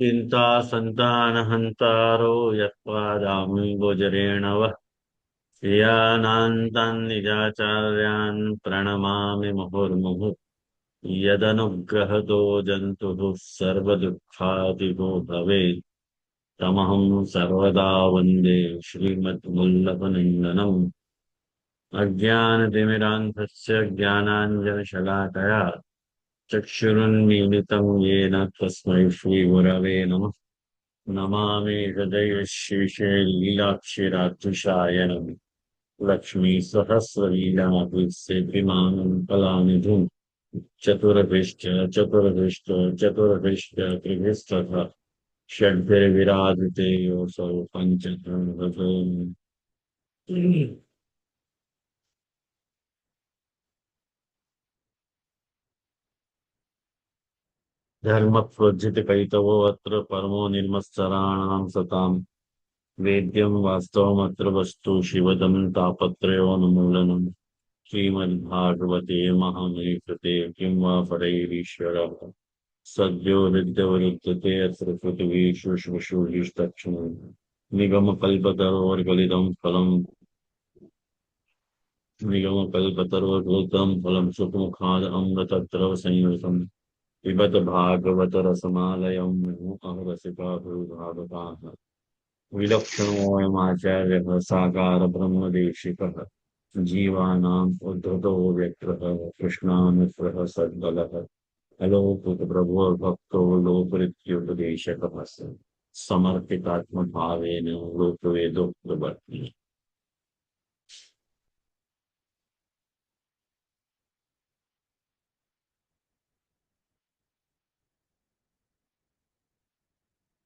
चिंता संतानहंतारो यत्पादामि गोचरेण वः श्रियानान्तान् निजाचार्यान् प्रणमामि मुहुर्मुहुः यदनुग्रहतो जन्तुः सर्वदुःखादितो भवेत् तमहं सर्वदा वन्दे श्रीमद्वल्लभनन्दनम् अज्ञानतिमिरान्धस्य ज्ञानाञ्जनशलाकया चक्षुरुन्मीलितं येन तस्मै श्रीगुरवे नमः। नमामि हृदये शेषे लीलाक्षिरात्रिशायनम् लक्ष्मीसहस्रलीलाभिषेकिमानं कलानिधिम् चतुर्भुश्च चतुर्भुश्च चतुर्भुश्च त्रिभिस्तथा षड्भिर्विराजिते योऽसौ पञ्चतन्त्रतो धर्मप्रोज्झितकैतवो अत्र परमो निर्मत्सराणां सताम् वेद्यं वास्तवमत्र वस्तु शिवदं तापत्रयोन्मूलनम् श्रीमद्भागवते महामुनि कृते किं वा परैरीश्वरः सद्यो हृद्यवरुध्यते अत्र पृथिवीषु शुश्रूषुस्तक्षणम् निगमकल्पतरोर्गलितं फलं निगमकल्पतरोर्गलितं फलं सुखमुखाद अमृतत्र संयुतम् पिबत भागवत रसमालयं मुहुरसिका भूभावताः विलक्षणोऽयमाचार्यः साकार ब्रह्मदेशिकः जीवानाम् उद्धतो व्यक्रः कृष्णानुग्रः सद्बलः अलोकुतप्रभुर्भक्तो लोकऋत्युपदेशकः समर्पितात्मभावेन लोकवेदोक्तवर्ती।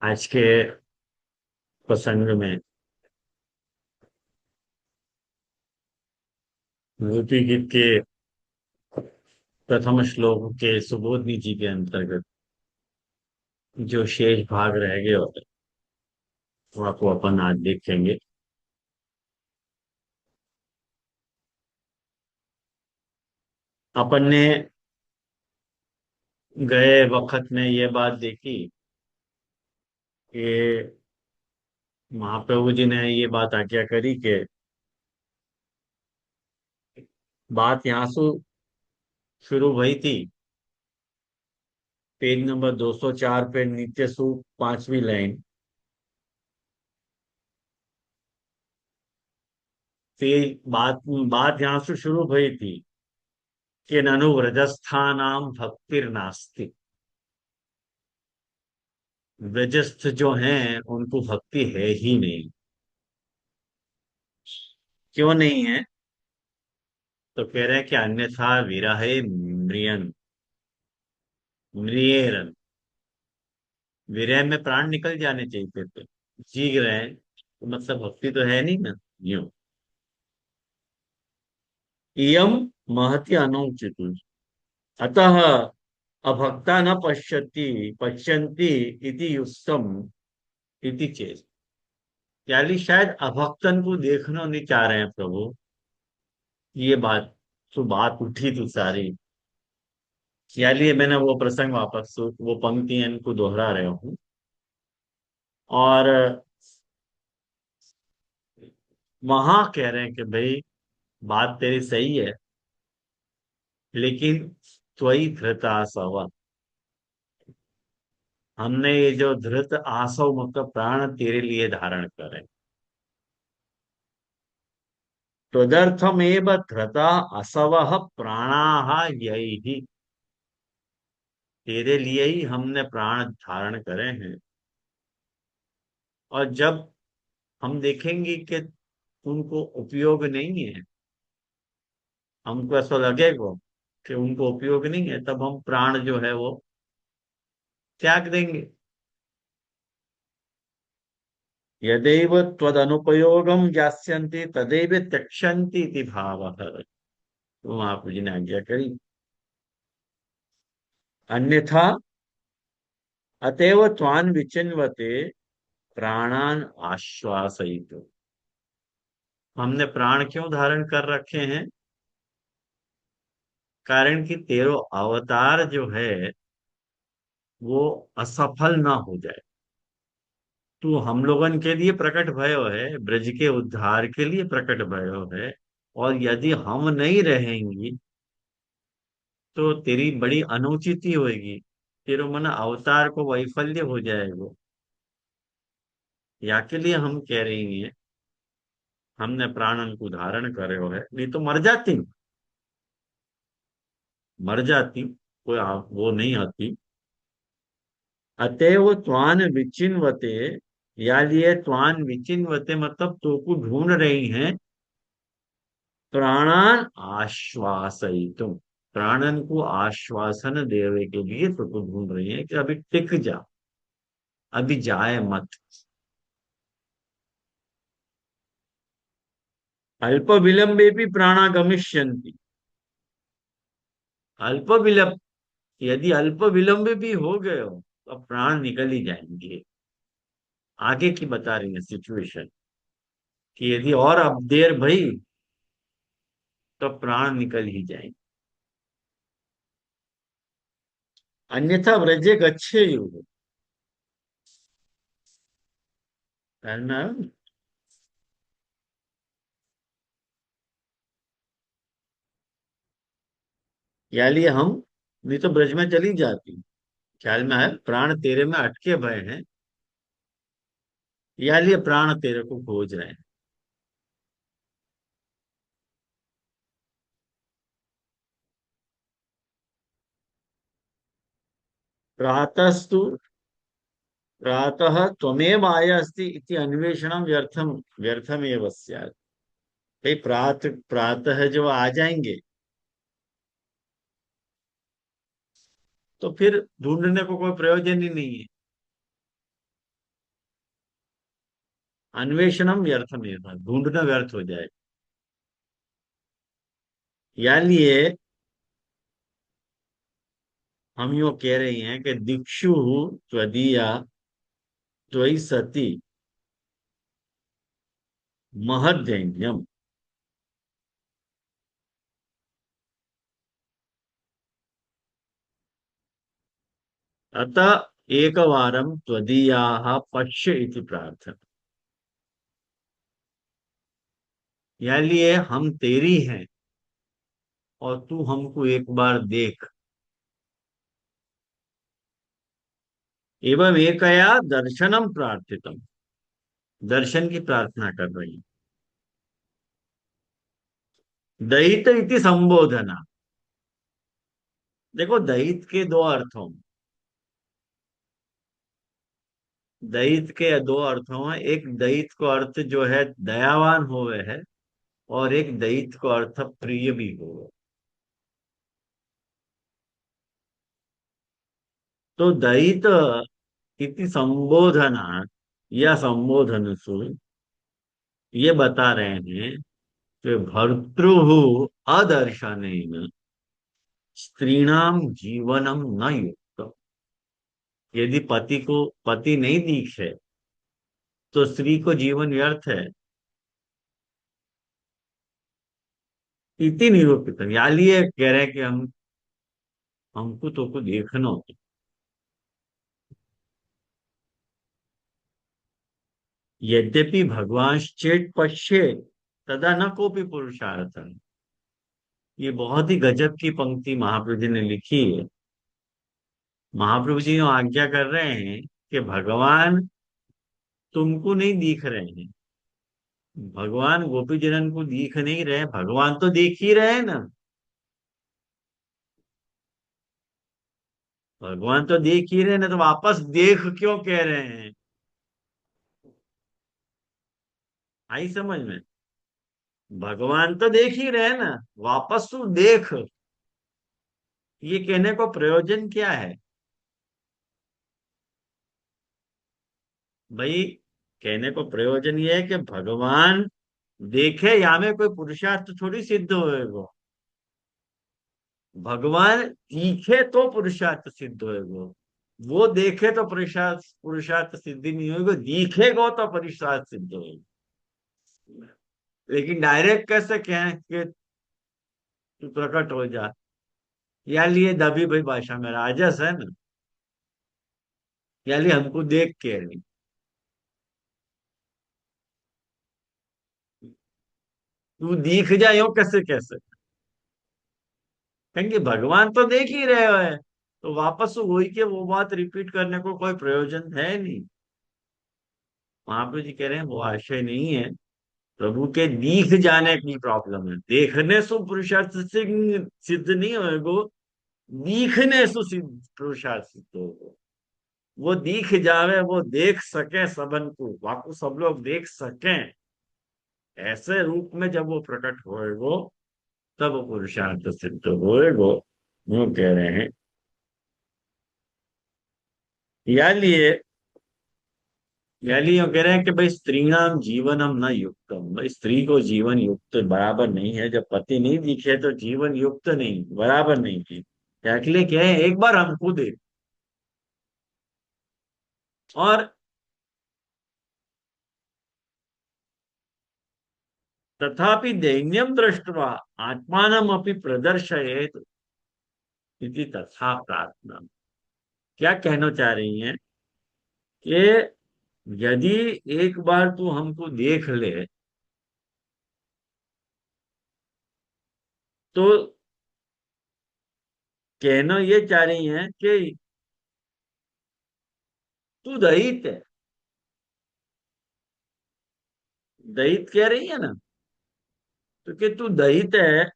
आज के प्रसंग में मूर्ति गीत के प्रथम श्लोक के सुबोधनी जी के अंतर्गत जो शेष भाग रह गए होते वो आपको अपन आज देखेंगे। अपन ने गए वक्त में ये बात देखी कि महाप्रभु जी ने ये बात आज्ञा करी कि बात यहाँ से शुरू हुई थी। पेज नंबर 204 पे नित्य सूक्त पांचवी लाइन से बात बात यहाँ से शुरू हुई थी कि ननु व्रजस्थानाम भक्तिर्नास्ति। व्रजस्थ जो हैं उनको भक्ति है ही नहीं। क्यों नहीं है? तो कह रहे हैं कि अन्यथा विरहे म्रियन म्रियेरन। विरह में प्राण निकल जाने चाहिए थे। जी रहे हैं तो मतलब भक्ति तो है नहीं ना। यूं इयम महति अनुचित। अतः अभक्ता न पश्यन्ति इति युक्तम इति चेत। यानी शायद अभक्तन को देखना नहीं चाह रहे हैं प्रभु। ये बात तो बात उठी थी सारी। यानी मैंने वो प्रसंग वापस वो पंक्तियां इनको दोहरा रहा हूँ। और वहां कह रहे हैं कि भाई बात तेरी सही है लेकिन त्वयि धृत आसव। हमने ये जो धृत आसव मतलब प्राण तेरे लिए धारण करे। तदर्थमेव धृता असवः प्राणाः यही। तेरे लिए ही हमने प्राण धारण करे हैं। और जब हम देखेंगे कि उनको उपयोग नहीं है, हमको ऐसा लगेगा कि उनको उपयोग नहीं है, तब हम प्राण जो है वो त्याग देंगे। यदैव त्वदनुपयोगम ज्ञास्यन्ति तदैव त्यक्ष्यन्ति इति भावः। तो महाप्रभु जी ने आज्ञा करी। अन्यथा अतएव त्वान विचिन्वते प्राणान आश्वासयितुम्। हमने प्राण क्यों धारण कर रखे हैं? कारण कि तेरो अवतार जो है वो असफल ना हो जाए। तू हम लोगन के लिए प्रकट भयो है, ब्रज के उद्धार के लिए प्रकट भयो है। और यदि हम नहीं रहेंगी तो तेरी बड़ी अनुचिति होगी, तेरे मन अवतार को वैफल्य हो जाएगा। या के लिए हम कह रही हैं, हमने प्राणन को धारण करे हो है, नहीं तो मर जाती। मर जाती, कोई वो नहीं आती। अतएव त्वान विचिन्वते, या लिए त्वान विचिन्वते मतलब तो को ढूंढ रही हैं, प्राणान आश्वासयितुम, प्राणन को आश्वासन देने के लिए तो को ढूंढ रही है कि अभी टिक जा, अभी जाए मत। अल्प विलंबे भी प्राणा गमिष्यन्ति। अल्प विलंब, यदि अल्प विलंब भी हो गए हो तो अब प्राण निकल ही जाएंगे। आगे की बता रही है सिचुएशन, कि यदि और अब देर भई तो प्राण निकल ही जाएंगे। अन्यथा व्रजे गच्छेयुः, है ना। या लिए हम, नहीं तो ब्रज में चली जाती। ख्याल में है प्राण तेरे में अटके भय हैं, या लिए प्राण तेरे को खोज रहे हैं। प्रातस्तु, प्रातः त्वमेव आया अस्ति इति अन्वेषणम व्यर्थम, व्यर्थमेव स्यात्। भाई प्रातः जो आ जाएंगे तो फिर ढूंढने को कोई प्रयोजन ही नहीं है। अन्वेषणम व्यर्थमेव, ढूंढना व्यर्थ हो जाए। या लिए हम यो कह रही हैं कि दिक्षु त्वदीया त्वयि सती महदैन्यम। अतः एकवारं त्वदीयाः पश्य इति प्रार्थना। या लिए हम तेरी हैं और तू हमको एक बार देख। एवं एकया दर्शनम प्रार्थितम, दर्शन की प्रार्थना कर रही। दयित इति संबोधना। देखो दयित के दो अर्थों, दयित के दो अर्थों में, एक दयित को अर्थ जो है दयावान होवे है, और एक दयित को अर्थ प्रिय भी हो। तो दयित इति संबोधना या संबोधन सु ये बता रहे हैं कि भर्तृ अदर्शन स्त्रीणाम जीवनम न युक्त। यदि पति को पति नहीं दिखे तो स्त्री को जीवन व्यर्थ है। इति निरूपित, या लिए कह रहे हैं कि हमको तो को देखना होता। यद्यपि भगवान चेत पश्ये तदा न कोपी पुरुषार्थ। ये बहुत ही गजब की पंक्ति महाप्रभु जी ने लिखी है। महाप्रभु जी आज्ञा कर रहे हैं कि भगवान तुमको नहीं दिख रहे हैं, भगवान गोपी जनन को दिख नहीं रहे, भगवान तो देख ही रहे हैं ना। भगवान तो देख ही रहे हैं ना, तो वापस देख क्यों कह रहे हैं। आई समझ में। भगवान तो देख ही रहे हैं ना, वापस तू देख। ये कहने को प्रयोजन क्या है भाई। कहने को प्रयोजन ये है कि भगवान देखे, या में कोई पुरुषार्थ थोड़ी सिद्ध होएगा। भगवान दिखे तो पुरुषार्थ सिद्ध होएगा। वो देखे तो पुरुषार्थ पुरुषार्थ सिद्धि नहीं होगी, दिखेगा तो पुरुषार्थ सिद्ध होगा। लेकिन डायरेक्ट कैसे कहें कि तू प्रकट हो जा। या लिए दबी भाई भाषा में राजस है ना। यानी हमको देख के नहीं। तू दिख जाए यूं कैसे कैसे, कहेंगे भगवान तो देख ही रहे हो। तो वापस वही के वो बात रिपीट करने को कोई प्रयोजन है नहीं। महाप्रभु जी कह रहे हैं वो आशय नहीं है। प्रभु के दिख जाने की प्रॉब्लम है, देखने से पुरुषार्थ सिद्ध नहीं होएगो, दिखने से सिद्ध पुरुषार्थ सिद्ध होगो। वो दिख जावे, वो देख सके सबन को, वाकु सब लोग देख सकें, ऐसे रूप में जब वो प्रकट होएगो, तब वो पुरुषार्थ सिद्ध होएगो। वो कह रहे हैं, या लिए यानी वो कह रहे हैं कि भाई स्त्रीणाम जीवनम न युक्तम, भाई स्त्री को जीवन युक्त बराबर नहीं है। जब पति नहीं दिखे तो जीवन युक्त नहीं, बराबर नहीं की। क्या के लिए क्या है, एक बार हमको दे। और तथापि दैन्यम दृष्टवा आत्मानम अपि प्रदर्शयेत इति तथा प्रार्थना। क्या कहना चाह रही हैं कि यदि एक बार तू हमको देख ले, तो कहना ये चाह रही हैं कि तू दहित है। दहित कह रही है ना, तो कि तू दहित है।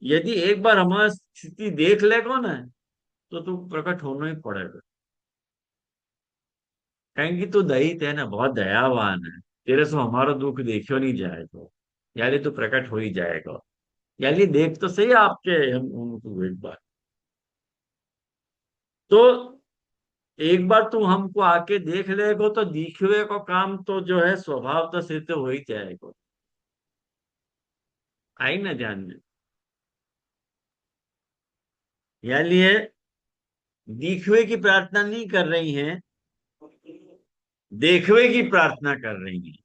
यदि एक बार हमारा स्थिति देख लेगा ना, तो तू प्रकट होना ही पड़ेगा। कहेंगे तू दयित है ना, बहुत दयावान है, तेरे से हमारा दुख देखियो नहीं जाएगा, यानी तू प्रकट हो ही जाएगा। यानी देख तो सही आपके हम उनको एक बार। तो एक बार तू हमको आके देख लेगा, तो दिखे का काम तो जो है स्वभाव तो सिद्ध हो ही जाएगा। आई ना ध्यान में। यानी ये दिखवे की प्रार्थना नहीं कर रही हैं, देखवे की प्रार्थना कर रही हैं।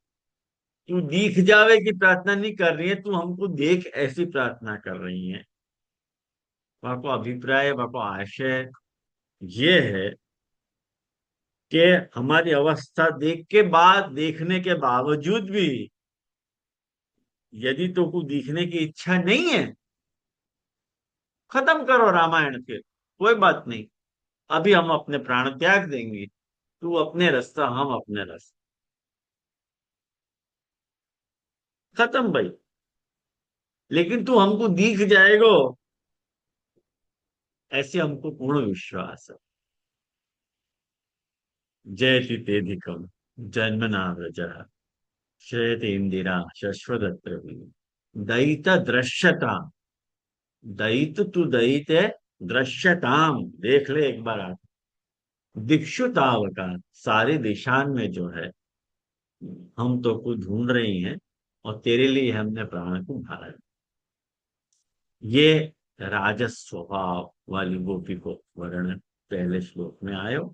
तू दिख जावे की प्रार्थना नहीं कर रही है, तू हमको देख ऐसी प्रार्थना कर रही है। वहां को अभिप्राय, वहां को आशय ये है कि हमारी अवस्था देख के बाद, देखने के बावजूद भी यदि तो को दिखने की इच्छा नहीं है, खत्म करो रामायण के, कोई बात नहीं। अभी हम अपने प्राण त्याग देंगे, तू अपने रास्ता, हम अपने रास्ते, खत्म भाई। लेकिन तू हमको दिख जाएगो, ऐसे हमको पूर्ण विश्वास है। जयति तेधिकम जन्मना व्रज श्रेयते इंदिरा शश्वदत्र। दयित दृश्यता, दयित तू दयित है, दृश्यताम देख ले एक बार। आप दिक्षुताव का, सारे दिशान में जो है हम तो को ढूंढ रही हैं, और तेरे लिए हमने प्राण को धारा है। ये राजस स्वभाव वाली गोपी को वर्णन पहले श्लोक में आयो।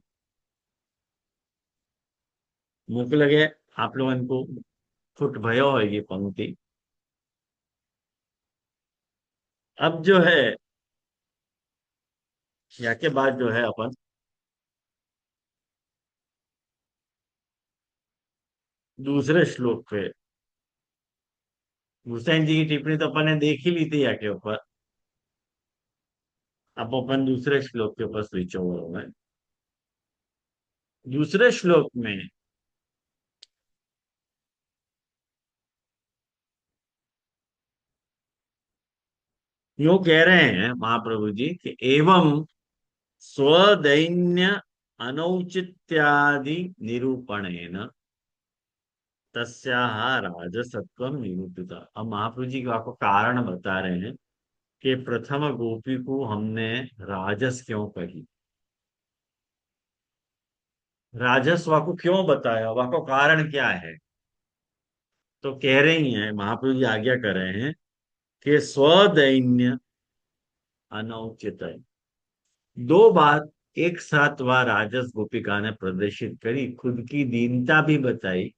मुख लगे आप लोगों को फुट भयो है ये पंक्ति। अब जो है, या के बाद जो है अपन दूसरे श्लोक पे, हुसैन जी की टिप्पणी तो अपन ने देख ही ली थी या के ऊपर। अब अपन दूसरे श्लोक के ऊपर स्विच ओवर हो गए। दूसरे श्लोक में यूं कह रहे हैं महाप्रभु जी कि एवं स्वदैन्य अनौचित्यादि निरूपणेन तस्याः राजसत्वम निरूपिता। अब महाप्रभु जी आपको कारण बता रहे हैं कि प्रथम गोपी को हमने राजस क्यों कही, राजस वाको क्यों बताया, वाको कारण क्या है। तो कह रही हैं महाप्रभु जी आज्ञा कर रहे हैं कि स्वदैन्य अनौचित है। दो बात एक साथ वह राजस गोपिका ने प्रदर्शित करी, खुद की दीनता भी बताई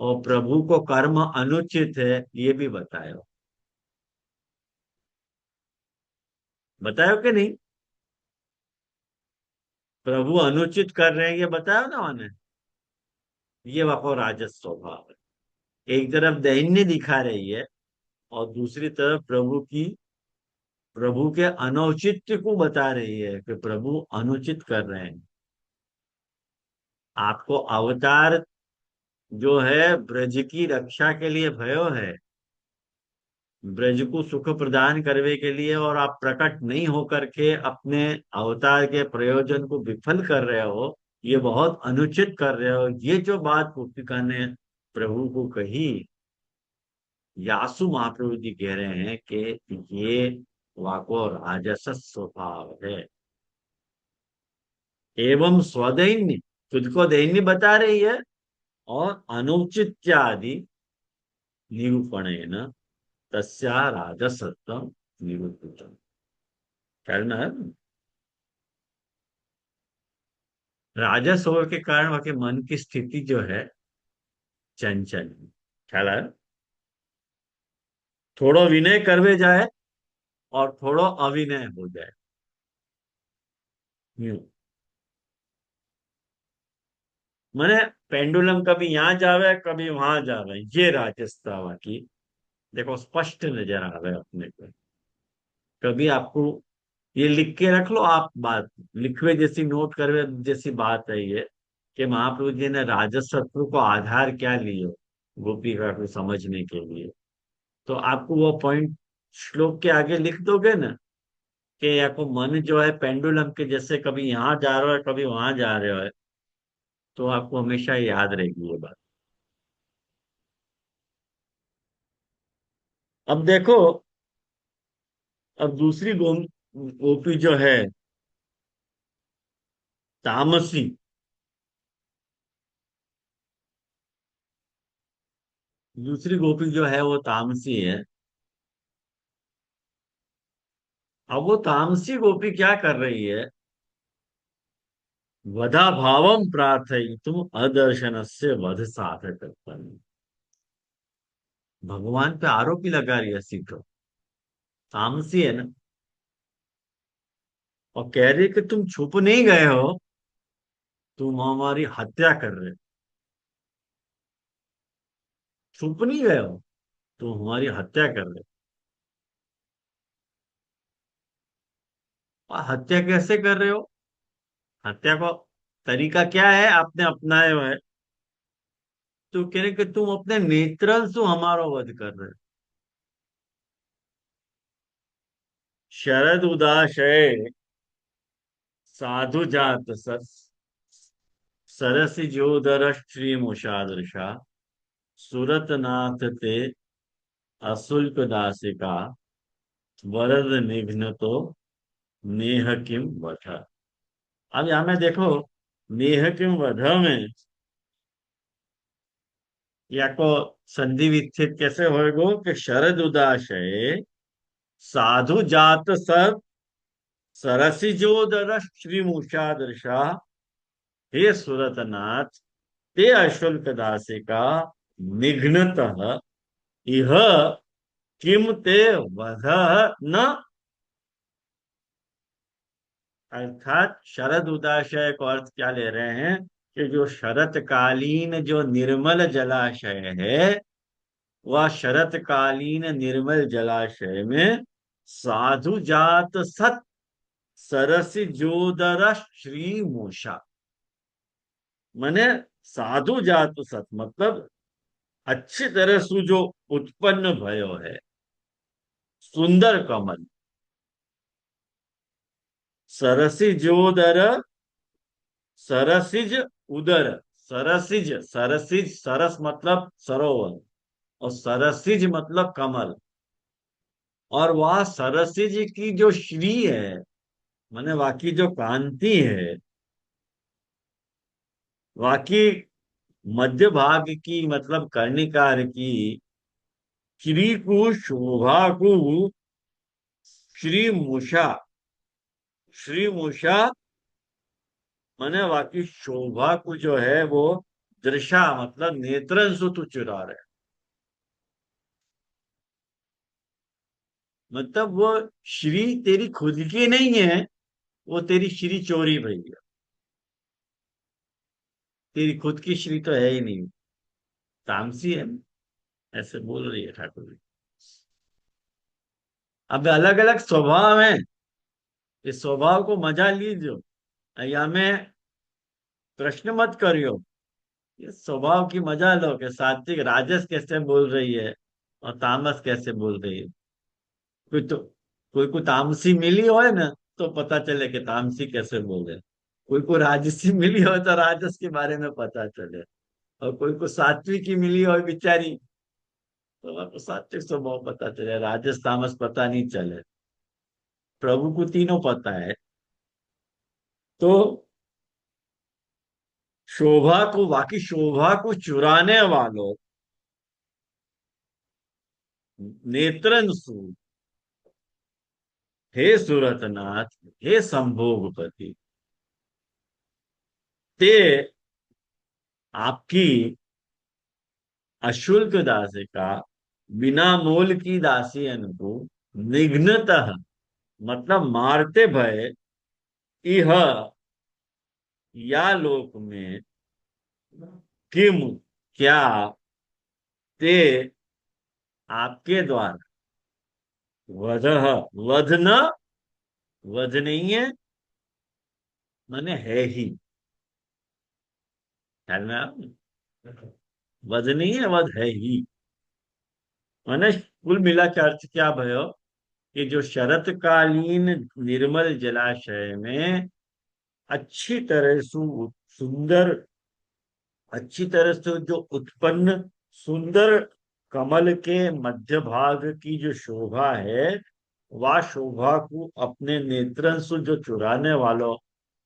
और प्रभु को कर्म अनुचित है ये भी बताया। बताया कि नहीं। प्रभु अनुचित कर रहे हैं, ये बताया ना मैंने। ये वको राजस स्वभाव है। एक तरफ दैन्य दिखा रही है, और दूसरी तरफ प्रभु के अनौचित्य को बता रही है कि प्रभु अनुचित कर रहे हैं। आपको अवतार जो है ब्रज की रक्षा के लिए भयो है, ब्रज को सुख प्रदान करने के लिए, और आप प्रकट नहीं होकर के अपने अवतार के प्रयोजन को विफल कर रहे हो, ये बहुत अनुचित कर रहे हो। ये जो बात गोपिका ने प्रभु को कही, यासु महाप्रभु जी कह रहे हैं कि ये वाको राजस स्वभाव है। एवं स्वदैन्य, तुझको दैन्य बता रही है, और अनुचित्यादि निरूपणेन तस्या राजसत्वम निरूपितम। करना है। राजस होने के कारण वह के मन की स्थिति जो है चंचल है। ख्याल है। थोड़ो विनय करवे जाए, और थोड़ो अविनय हो जाए। यूं मैंने, पेंडुलम कभी यहाँ जावे कभी वहां जावे, ये राजस्थावा की देखो स्पष्ट नजर आ रहा है अपने को। कभी आपको ये लिख के रख लो आप बात, लिखवे जैसी नोट करवे जैसी बात है ये, कि महाप्रभु जी ने राजसत्व को आधार क्या लियो गोपिका को समझने के लिए। तो आपको वो पॉइंट श्लोक के आगे लिख दोगे ना, कि आपको मन जो है पेंडुलम के जैसे कभी यहाँ जा रहा है कभी वहां जा रहे हो, तो आपको हमेशा याद रहेगी ये बात। अब देखो, अब दूसरी गोपी जो है तामसी, दूसरी गोपी जो है वो तामसी है। अब वो तामसी गोपी क्या कर रही है? वधा भावम प्रार्थयितुम अदर्शन से वध साधक। भगवान पे आरोप ही लगा रही है सीधो। तामसी है ना, और कह रही है कि तुम छुप नहीं गए हो, तुम हमारी हत्या कर रहे हो। छुप नहीं गए हो, तुम हमारी हत्या कर रहे हो। और हत्या कैसे कर रहे हो? हत्या को तरीका क्या है आपने अपनाया हुआ है? तो कह रहे कि तुम अपने नेत्र से हमारा वध कर रहे हो। शरद उदाशय साधु जात सत सरसि जोदर श्री मुषादृशा सुरत नाथ ते अशुल्क दासिका वरद निघ्न तो नेह किम वठ। अब यहां में देखो, नेह किम वध में या को संधि विच्छेद कैसे होएगो कि शरद उदाशय साधु जात सत सरसि जोदर श्री मुषादृशा हे सुरतनाथ ते अशुल्क दासिका निघ्नतः इह किम ते वध न। अर्थात शरद उदाशय को अर्थ क्या ले रहे हैं कि जो शरतकालीन जो निर्मल जलाशय है, वह शरतकालीन निर्मल जलाशय में साधु जात सत सरसि जोदर श्री मूषा, माने साधु जात सत मतलब अच्छी तरह से जो उत्पन्न भयो है, सुंदर कमल। सरसि जोदर, सरसिज उदर, सरसिज सरसिज सरस मतलब सरोवर, और सरसिज मतलब कमल। और वह सरसिज की जो श्री है, माने वाकी जो कांति है, वाकी मध्य भाग की मतलब कर्णिकार की श्री को शोभा को श्री मुषा, श्री मुषा माने बाकी शोभा को जो है वो दृशा मतलब नेत्रन से तू चुरा रहे। मतलब वो श्री तेरी खुद की नहीं है, वो तेरी श्री चोरी भई है। तेरी खुद की श्री तो है ही नहीं, तामसी है ना। ऐसे बोल रही है ठाकुर जी। अब अलग अलग स्वभाव है, इस स्वभाव को मजा लीजियो, या में प्रश्न मत करियो, ये स्वभाव की मजा लो कि सात्विक राजस कैसे बोल रही है और तामस कैसे बोल रही है। कोई तो कोई को तामसी मिली हो ना, तो पता चले कि तामसी कैसे बोल रहे हैं। कोई को राजसी मिली हो तो राजस के बारे में पता चले, और कोई को सात्विक की मिली हो बेचारी, तो आपको सात्विक स्वभाव पता चले, राजस तामस पता नहीं चले। प्रभु को तीनों पता है। तो शोभा को, बाकी शोभा को चुराने वालों, नेत्रंसु, हे सूरतनाथ, हे संभोगपति, ते आपकी अशुल्क दासिका, बिना मोल की दासी को निघ्नतः, मतलब मारते भय, इह, या लोक में, किम, क्या, ते, आपके द्वारा, वध, वध न, वध नहीं है, माने है ही, ख्याल में आया? वध नहीं है, वध है ही, माने कुल मिला के अर्थ क्या भयो, कि जो शरतकालीन निर्मल जलाशय में अच्छी तरह सुंदर, अच्छी तरह से जो उत्पन्न सुंदर कमल के मध्य भाग की जो शोभा है, वह शोभा को अपने नेत्रन से जो चुराने वालों,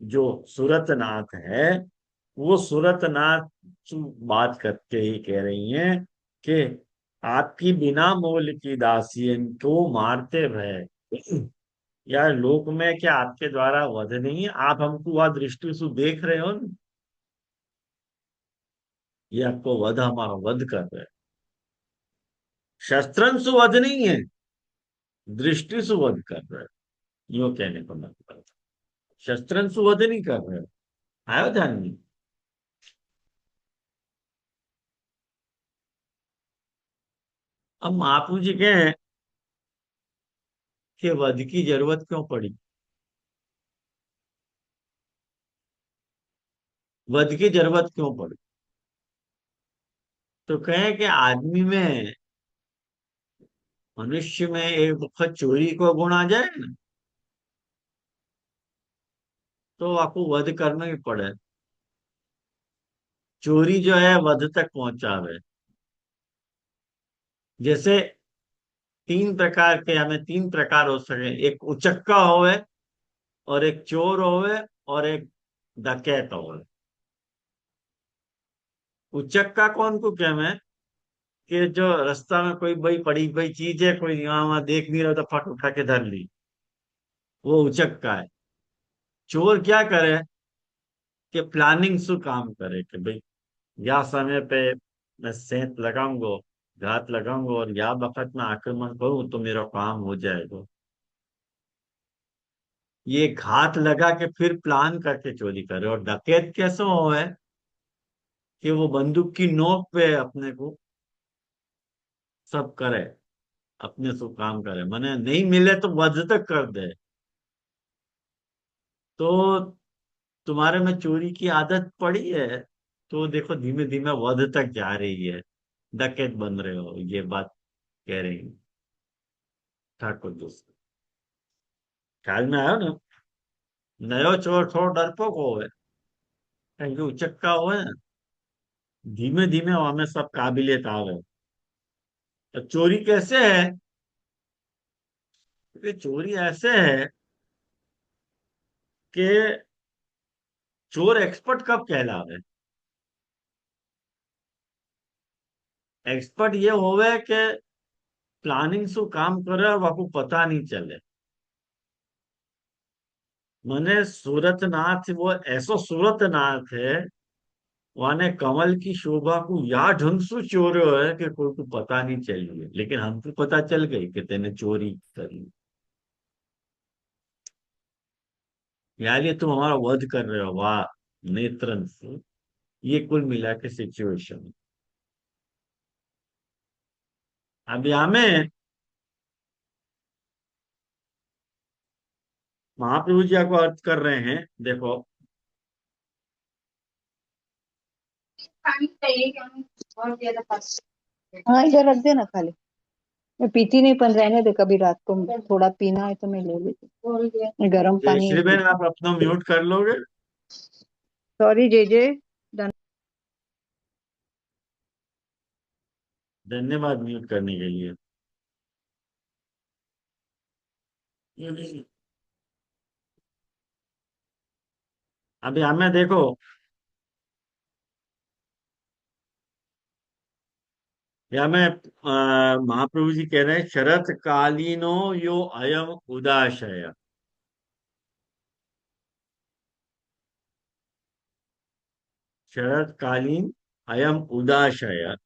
जो सूरतनाथ है, वो सूरतनाथ बात करके ही कह रही हैं कि आपकी बिना मोल की दासियन को मारते भय, यार लोक में क्या आपके द्वारा वध नहीं है? आप हमको वह दृष्टि से देख रहे हो ना, ये आपको वध, हमारा वध कर रहे हैं। शस्त्रन से वध नहीं है, दृष्टि से वध कर रहे हैं, यो कहने को मतलब, शस्त्रन से वध नहीं कर रहे हो। आयो ध्यान में? अब महापू जी कहें कि वध की जरूरत क्यों पड़ी, वध की जरूरत क्यों पड़ी? तो कहें कि आदमी में, मनुष्य में एक वक्त चोरी को गुण आ जाए ना, तो आपको वध करना ही पड़े। चोरी जो है वध तक पहुंचावे। जैसे तीन प्रकार के, हमें तीन प्रकार हो सके, एक उचक्का होवे, और एक चोर होवे, और एक डकैत होवे। उचक्का कौन को क्या में, कि जो रास्ता में कोई बड़ी पड़ी हुई चीज है, कोई यहाँ वहां देख नहीं रहा तो फट उठा के धर ली, वो उचक्का है। चोर क्या करे, कि प्लानिंग से काम करे, कि भाई या समय पे मैं सेंध लगाऊंगा, घात लगाऊंगा, और या वक्त में आक्रमण करूं तो मेरा काम हो जाएगा। ये घात लगा के फिर प्लान करके चोरी करे। और डकैत कैसे हो है, कि वो बंदूक की नोक पे अपने को सब करे, अपने से काम करे, माने नहीं मिले तो वध तक कर दे। तो तुम्हारे में चोरी की आदत पड़ी है, तो देखो धीमे धीमे वध तक जा रही है, डकैत बन रहे हो, ये बात कह रही हूँ ठाकुर दोस्त। ख्याल में आयो ना? नयो चोर थोड़ा डरपोक हो, क्योंकि उचक्का हो है, धीमे धीमे हमें सब काबिलियत आ गए। तो चोरी कैसे है, क्योंकि चोरी ऐसे है कि चोर एक्सपर्ट कब कहलावे, एक्सपर्ट ये होवे कि प्लानिंग से काम करे और आपको पता नहीं चले। मैंने सूरतनाथ, वो ऐसा सूरतनाथ है, वाने कमल की शोभा को या ढंग से चोरो है कि कोई को पता नहीं चली है, लेकिन हमको पता चल गई कि तेने चोरी करी। यार ये तुम हमारा वध कर रहे हो, वाह, नेत्रन से। ये कुल मिला के सिचुएशन। अब यहाँ में महाप्रभु जी आपको अर्थ कर रहे हैं, देखो। पानी चाहिए क्या? बहुत ज्यादा पास। हाँ, इधर रख देना खाली। मैं पीती नहीं, पर रहने दे, कभी रात को थोड़ा पीना है तो मैं ले लेती, गर्म पानी जयश्री बहन, पीती। आप अपना म्यूट कर लोगे? सॉरी जे जे। धन्यवाद म्यूट करने के लिए। अभी हमें देखो, या मैं महाप्रभु जी कह रहे हैं, शरत कालीनो यो अयम उदाशय। शरत कालीन अयम उदाशय।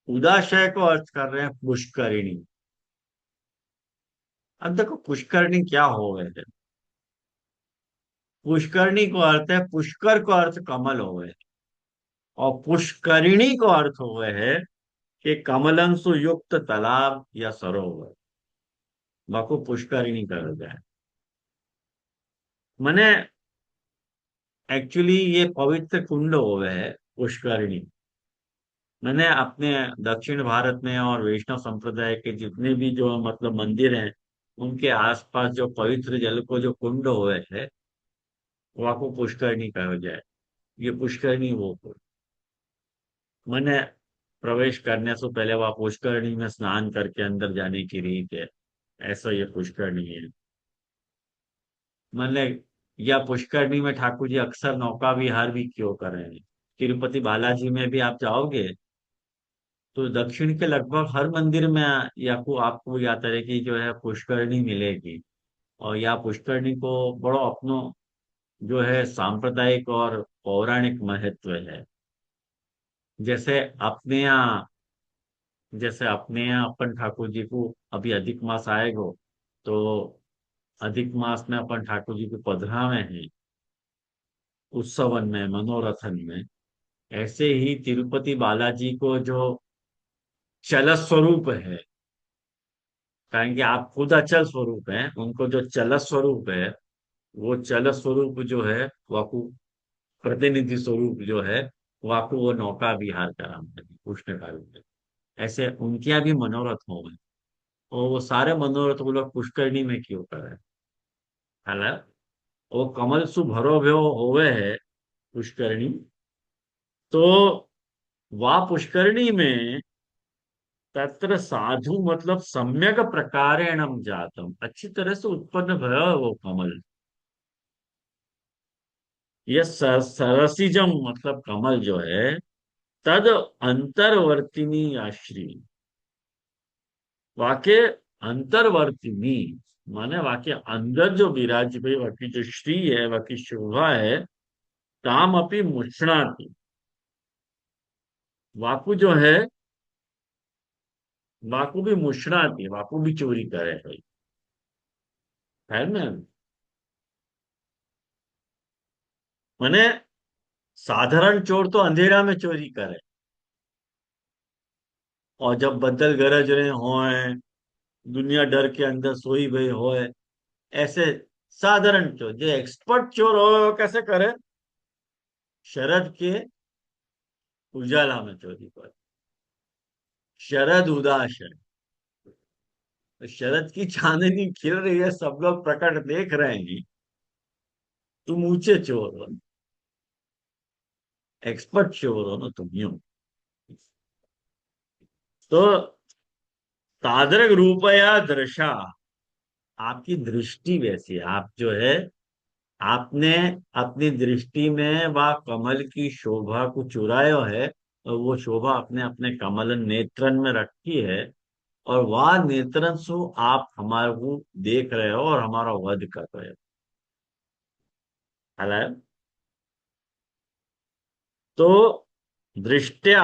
उदाशय को अर्थ कर रहे हैं पुष्करिणी। अब देखो पुष्करिणी क्या हो गए थे। पुष्करिणी को अर्थ है, पुष्कर को अर्थ कमल हो गए, और पुष्करिणी को अर्थ हो गए है कि कमलंशु युक्त तालाब या सरोवर। बाको पुष्करिणी कर जाए। मैंने एक्चुअली ये पवित्र कुंड हो गए है पुष्करिणी। मैंने अपने दक्षिण भारत में और वैष्णव संप्रदाय के जितने भी जो मतलब मंदिर हैं, उनके आसपास जो पवित्र जल को जो कुंड हुए हैं, वो आपको पुष्करणी कहा जाए। ये पुष्करणी वो कुंड। मैंने प्रवेश करने से पहले वह पुष्करणी में स्नान करके अंदर जाने की रीत है। ऐसा ये पुष्करणी है। मैंने, या पुष्करणी में ठाकुर जी अक्सर नौका विहार भी क्यों कर रहे हैं। तिरुपति बालाजी में भी आप जाओगे तो दक्षिण के लगभग हर मंदिर में या आपको या तरह की जो है पुष्करणी मिलेगी। और या पुष्करणी को बड़ो अपनो जो है सांप्रदायिक और पौराणिक महत्व है। जैसे अपने यहाँ जैसे अपने यहाँ अपन ठाकुर जी को अभी अधिक मास आएगो, तो अधिक मास में अपन ठाकुर जी को पधरावे हैं उत्सवन में, मनोरथन में। ऐसे ही तिरुपति बालाजी को जो चल स्वरूप है, कारण कि आप खुद अचल स्वरूप हैं, उनको जो चल स्वरूप है, वो चल स्वरूप जो है वाकु प्रतिनिधि स्वरूप जो है, वाकु वो नौका विहार का नाम है कृष्ण का रूप है। ऐसे उनके यहाँ भी मनोरथ हो गए, और वो सारे मनोरथ वो लोग पुष्करणी में क्यों कर रहे हैं। हालांकि वो कमल सु भरो भ्यो होवे है पुष्करणी। तो वह पुष्करणी में तत्र साधु मतलब सम्यक प्रकारेणम जातम, अच्छी तरह से उत्पन्न भयो है वो कमल। ये सरसिजम मतलब कमल जो है, तद अंतर्वर्तिनी आश्री। वाक्य अंतर्वर्तिनी माने वाक्य अंदर जो विराज भाई, वाकी जो श्री है, वाकी शोभा है, ताम अपनी मुष्णाति। वाकु जो है, वाकु भी मुष्णाति, वाकु भी चोरी करे है ना। माने साधारण चोर तो अंधेरा में चोरी करे, और जब बदल गरज रहे होए, दुनिया डर के अंदर सोई गई होए, ऐसे साधारण चोर। जो एक्सपर्ट चोर हो वो कैसे करे? शरद के उजाला में चोरी करे। शरद उदास है, तो शरद की चांदनी खिल रही है, सब लोग प्रकट देख रहे हैं, तुम ऊंचे चोर हो, एक्सपर्ट चोर हो ना तुम यूं। तो तादृक रूपया दृशा, आपकी दृष्टि वैसी है, आप जो है, आपने अपनी दृष्टि में वह कमल की शोभा को चुरायो है, और वो शोभा अपने अपने कमल नेत्रन में रखी है, और वह नेत्रन सु आप हमारे को देख रहे हो और हमारा वध कर रहे हो। हालांकि तो दृष्टया,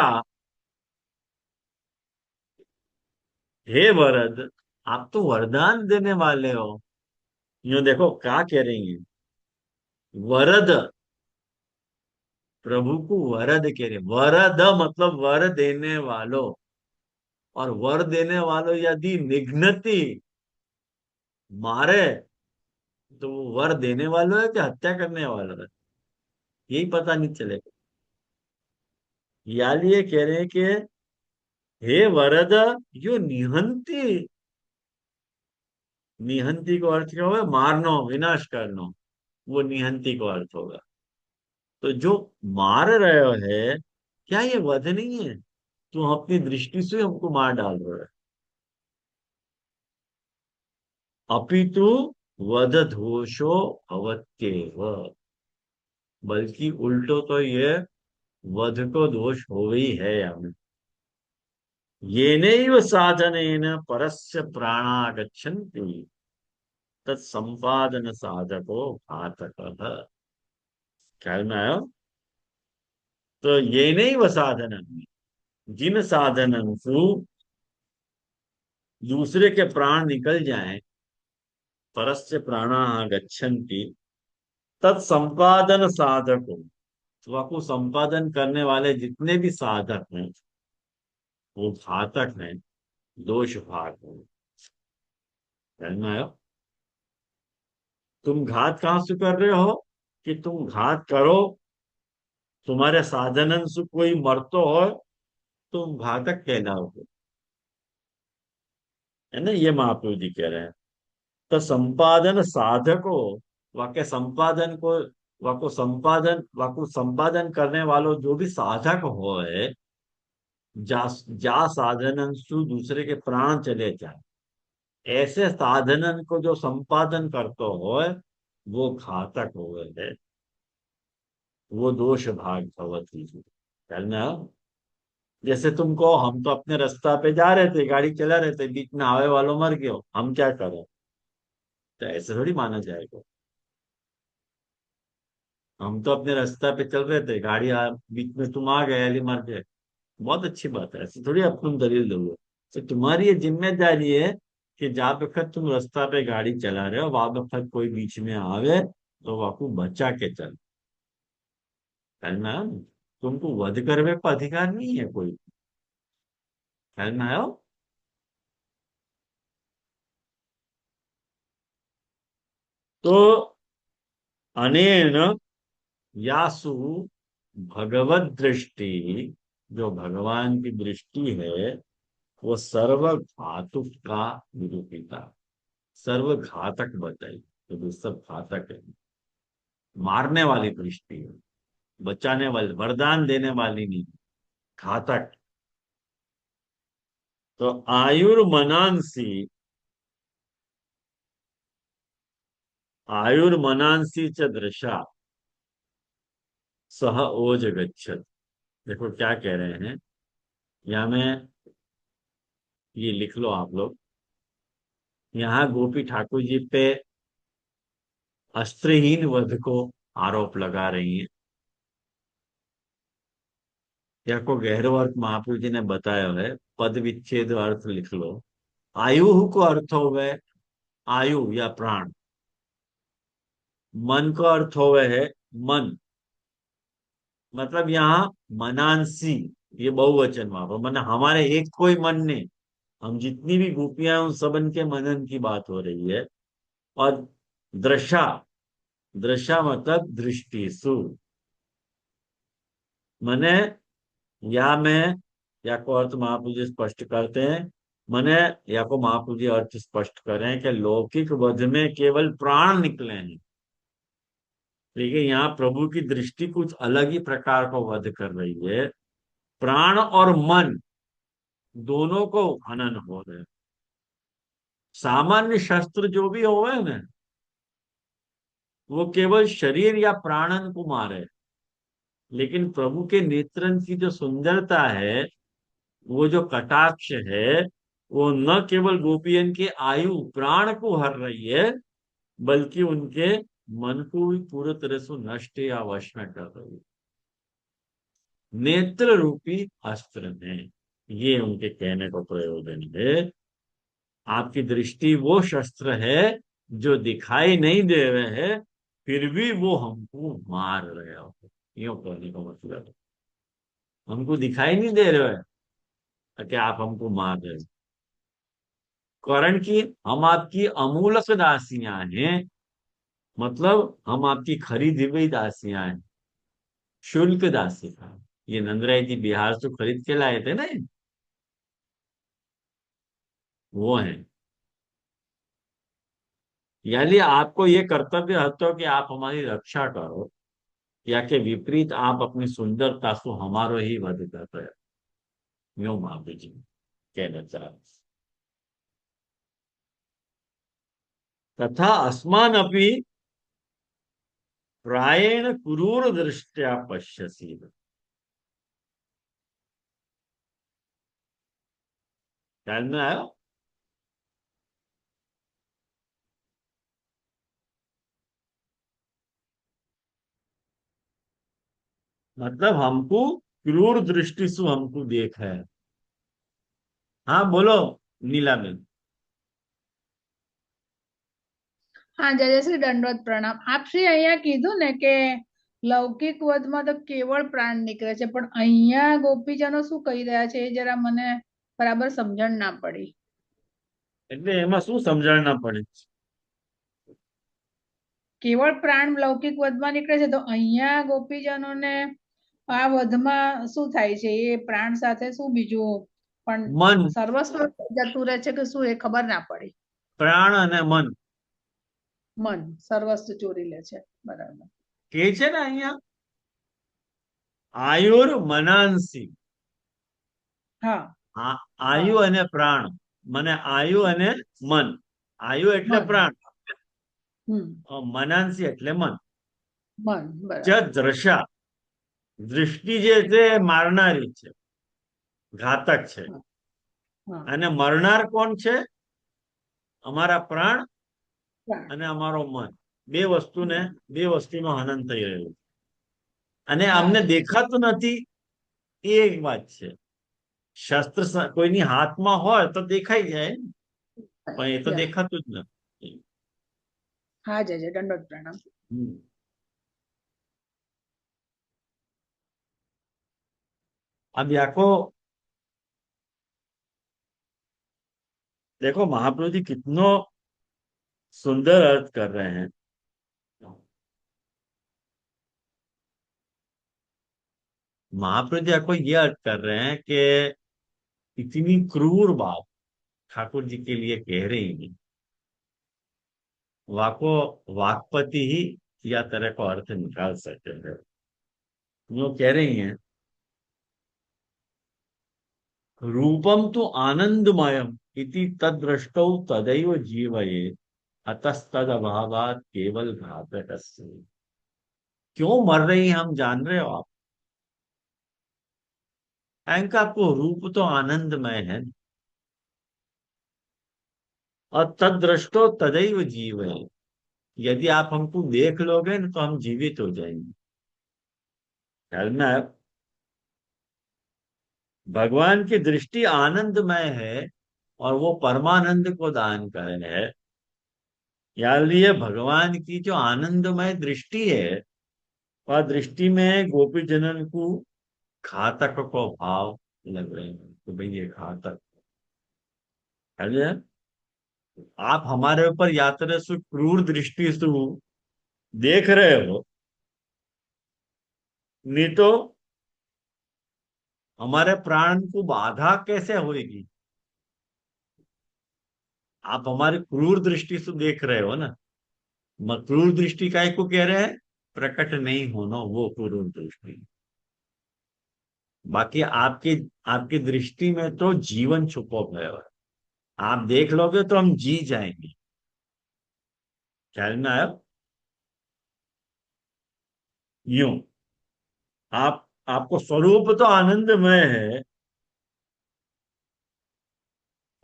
हे वरद, आप तो वरदान देने वाले हो। यूं देखो क्या कह रही है, वरद प्रभु को वरद कह रहे, वरद मतलब वर देने वालों, और वर देने वालों यदि निघ्नति मारे तो वो वर देने वालों है कि हत्या करने वाला है, यही पता नहीं चलेगा। याली ये कह रहे हैं कि हे वरद, यो निहंती, निहंती को अर्थ क्या होगा, मारनो, विनाश करनो, वो निहंती को अर्थ होगा। तो जो मार रहे हो है, क्या ये वध नहीं है? तुम अपनी दृष्टि से हमको मार डाल रहे हो। अपितु वध दोषो भवत्येव, बल्कि उल्टो तो ये वध को दोष हो ही है हमें। येनैव साधनेन परस्य प्राणा गच्छन्ति, तत्संपादन साधको घातकः। ख्याल में आयो? तो येनैव साधन, जिन साधनों से दूसरे के प्राण निकल जाएं, परस्य प्राणा गच्छन्ति, तत्संपादन साधको, वह संपादन करने वाले जितने भी साधक हैं वो घातक हैं, दोष भाग हैं। समझ में आयो? तुम घात कहां से कर रहे हो? कि तुम घात करो, तुम्हारे साधनन से कोई मरतो हो, तुम घातक कहलाओगे, है ना? ये महाप्रभु जी कह रहे हैं। तो संपादन साधको, वाक्य संपादन को, वाको संपादन करने वालों जो भी साधक हो है, जा जा साधनन सु दूसरे के प्राण चले जाए, ऐसे साधनन को जो संपादन करते हो वो घातक हो गए है, वो दोष भाग भवती है ना? जैसे तुमको, हम तो अपने रास्ता पे जा रहे थे, गाड़ी चला रहे थे, बीच में आवे वालों मर गयो, हम क्या करें? तो ऐसे थोड़ी माना जाएगा। हम तो अपने रास्ता पे चल रहे थे, बीच में तुम आ गए, अली मर गए, बहुत अच्छी बात है, ऐसे थोड़ी अब तुम दलील दोगे। तो तुम्हारी ये जिम्मेदारी है कि जहाँ वक्त तुम रास्ता पे गाड़ी चला रहे हो, वहां वक्त कोई बीच में आवे तो वाकू बचा के चल, है। तुमको वध करने का अधिकार नहीं है कोई, है ना? तो अनेन यासु भगवत दृष्टि, जो भगवान की दृष्टि है, वो सर्व घातुक का निरूपिता, सर्व घातक बताई, तो सब घातक है, मारने वाली दृष्टि है, बचाने वाली, वरदान देने वाली नहीं, घातक। तो आयुर्मनांसी, आयुर्मनांसी च दृशा सह ओज गच्छत। देखो क्या कह रहे हैं यहाँ में, ये लिख लो आप लोग। यहाँ गोपी ठाकुर जी पे अस्त्रहीन वध को आरोप लगा रही है। या को गहरो अर्थ महाप्रभु जी ने बताया है, पद विच्छेद अर्थ लिख लो। आयु को अर्थ हो गए आयु या प्राण, मन का अर्थ हो गए है मन, मतलब यहाँ मनांसी, ये बहुवचन वहां पर, मतलब हमारे एक कोई मन ने, हम जितनी भी गोपियां हैं उन सबन के मनन की बात हो रही है। और दृशा, दृशा मतलब दृष्टि सु, मने, या में, या को अर्थ महाप्रभु जी स्पष्ट करते हैं, मने, या को महाप्रभु जी अर्थ स्पष्ट कर रहे हैं कि लौकिक वध में केवल प्राण निकले हैं, लेकिन यहाँ प्रभु की दृष्टि कुछ अलग ही प्रकार को वध कर रही है। प्राण और मन दोनों को हनन हो रहे हैं। सामान्य शस्त्र जो भी हो है ना, वो केवल शरीर या प्राणन को मारे, लेकिन प्रभु के नेत्रन की जो सुंदरता है, वो जो कटाक्ष है, वो न केवल गोपियन के आयु प्राण को हर रही है, बल्कि उनके मन को भी पूरी तरह से नष्ट या वश में कर रही है, नेत्र रूपी अस्त्र में। ये उनके कहने का प्रयोजन है। आपकी दृष्टि वो शस्त्र है जो दिखाई नहीं दे रहे हैं, फिर भी वो हमको मार रहे हो, यूं कहने का मतलब है। हमको दिखाई नहीं दे रहे है कि आप हमको मार रहे हो। कारण कि हम आपकी अमूलक दासियां हैं, मतलब हम आपकी खरीदी हुई दासियां हैं, शुल्क दासियां। ये नंदराय जी बिहार से खरीद के लाए थे ना, वो है। यानी आपको ये कर्तव्य होता है कि आप हमारी रक्षा करो, या के विपरीत आप अपनी सुंदरता से हमारो ही वध कर रहे हो। यूं महावीर जी कहना चाह रहे। तथा अस्मान अपनी प्रायेण क्रूर दृष्टिया पश्यसी। ख्याल में आयो? मतलब हमको क्रूर दृष्टि से हमको देख है। हाँ बोलो नीला में। હા જય શ્રી દંડવત પ્રણામ. આપશ્રી અહીંયા કીધું ને કે લૌકિક વધમાં તો કેવળ પ્રાણ નીકળે છે, પણ અહીંયા ગોપીજનો શું કહી રહ્યા છે એ જરા મને બરાબર સમજણ ના પડી. એટલે એમાં શું સમજણ ના પડે? કેવળ પ્રાણ લૌકિક વધમાં નીકળે છે તો અહીંયા ગોપીજનોને આ વધમાં શું થાય છે, એ પ્રાણ સાથે શું બીજું પણ મન, સર્વસ્વ જતું રહે છે કે શું એ ખબર ના પડી. પ્રાણ અને મન મન સર્વસ્વ ચોરી લે છે, બરાબર. કે છે ને અહીંયા આયુર મનાંસી. હા, આયુ અને પ્રાણ, મને આયુ અને મન. આયુ એટલે મન. પ્રાણ, હમ, મનાંસી એટલે મન. મન જ બરાબર. દ્રશા, દૃષ્ટિ જે છે એ મારનારી છે, ઘાતક છે. હા, અને મરનાર કોણ છે? અમારા પ્રાણ પ્રાણ. અને અમારો મન. બે વસ્તુને, બે વસ્તુનો હનન થઈ રહ્યું છે. અને હા, અમને દેખાતું નથી એ એક વાત છે. શસ્ત્ર કોઈની હાથમાં હોય તો દેખાઈ જાય, પણ એ તો યા. દેખાતું જ નથી. હા જય જય દંડવત પ્રણામ. अब याको देखो महाप्रभु जी कितनो सुंदर अर्थ कर रहे हैं। महाप्रभु जी आपको ये अर्थ कर रहे हैं कि इतनी क्रूर बात ठाकुर जी के लिए कह रही हैं, वाको वाकपति ही या तरह को अर्थ निकाल सकते हैं। वो कह रही हैं रूपम तो आनंदमयम इति तद्रष्टौ तदैव जीवये अतस्तद अभावात केवल घातक। क्यों मर रही हैं हम जान रहे हो आप? इनका आपको रूप तो आनंदमय है, और तद्रष्टो तदैव जीव है। यदि आप हमको देख लोगे ना तो हम जीवित हो जाएंगे। ख्याल में आया? भगवान की दृष्टि आनंदमय है और वो परमानंद को दान कर रहे हैं। याद ये भगवान की जो आनंदमय दृष्टि है, वह दृष्टि में गोपी जनन को घातक को भाव लग रहे हैं, तो भाई ये घातक है। आप हमारे ऊपर यात्रा से क्रूर दृष्टि से देख रहे हो, नहीं तो हमारे प्राण को बाधा कैसे होगी? आप हमारी क्रूर दृष्टि से देख रहे हो ना। क्रूर दृष्टि काय को कह रहे हैं? प्रकट नहीं होना, वो क्रूर दृष्टि। बाकी आपकी आपकी दृष्टि में तो जीवन छुपा गया है। आप देख लोगे तो हम जी जाएंगे। ख्याल में आया? यूं आप आपको स्वरूप तो आनंदमय है,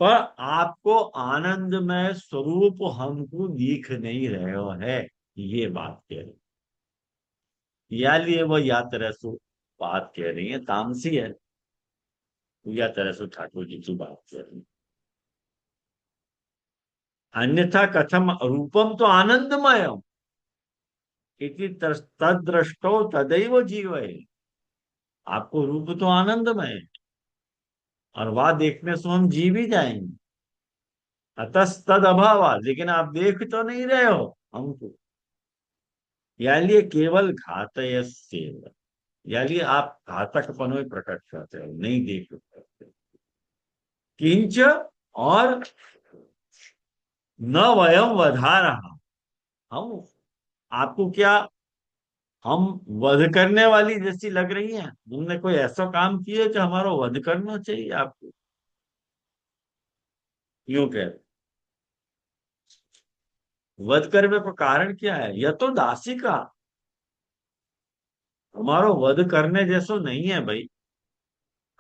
पर आपको आनंदमय स्वरूप हमको दिख नहीं रहे हो है, ये बात कह रही। या लिए वो या तरह से बात कह रही है, तामसी है, या तरह से ठाकुर जी की बात कह रही है। अन्यथा कथम रूपम तो आनंदमय, इति तद्दृष्टो तदैव जीवय। आपको रूप तो आनंदमय है, और वह देखने से हम जी भी जाएंगे। अतस्तद अभाव, लेकिन आप देख तो नहीं रहे हो हमको, यानी केवल घातयस्येव, यानी आप घातकपन में प्रकट करते हो, नहीं देख सकते। किंच, और न वयम वधा रहा, हम आपको क्या, हम वध करने वाली जैसी लग रही है? तुमने कोई ऐसा काम किया जो हमारा वध करना चाहिए आपको? यूं कह रहे, वध करने का कारण क्या है? यह तो दासी का, हमारो वध करने जैसो नहीं है भाई।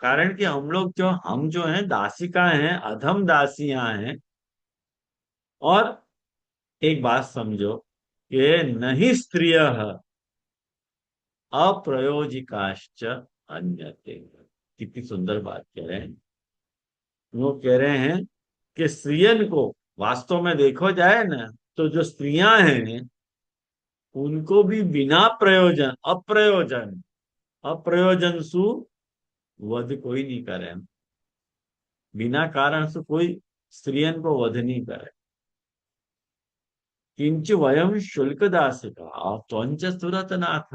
कारण कि हम जो हैं दासिका हैं, अधम दासियां हैं। और एक बात समझो कि नहीं स्त्रिय अप्रयोजिकाश्च अन्यते। कितनी सुंदर बात कह रहे हैं। वो कह रहे हैं कि स्त्रियन को वास्तव में देखो जाए ना, तो जो स्त्रियां हैं उनको भी बिना प्रयोजन, अप्रयोजन सु वध कोई नहीं करे। बिना कारण से कोई स्त्रियन को वध नहीं करे। किंच वयम शुल्क दासिका त्वंच सुरतनाथ।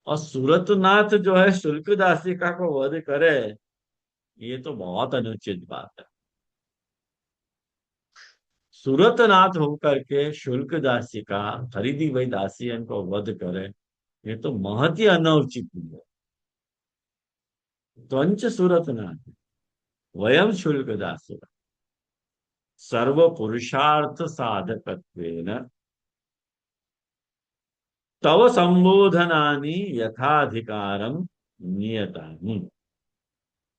और सूरतनाथ जो है शुल्क दासिका को वध करे, ये तो बहुत अनुचित बात है। सूरतनाथ होकर के शुल्क दासिका, खरीदी हुई दासियन को वध करे, ये तो महत ही अनुचित है। त्वंच सूरतनाथ वयम शुल्क दासिका सर्व पुरुषार्थ साधकत्वेन तव संबोधनानि यथाधिकारम नियतानि।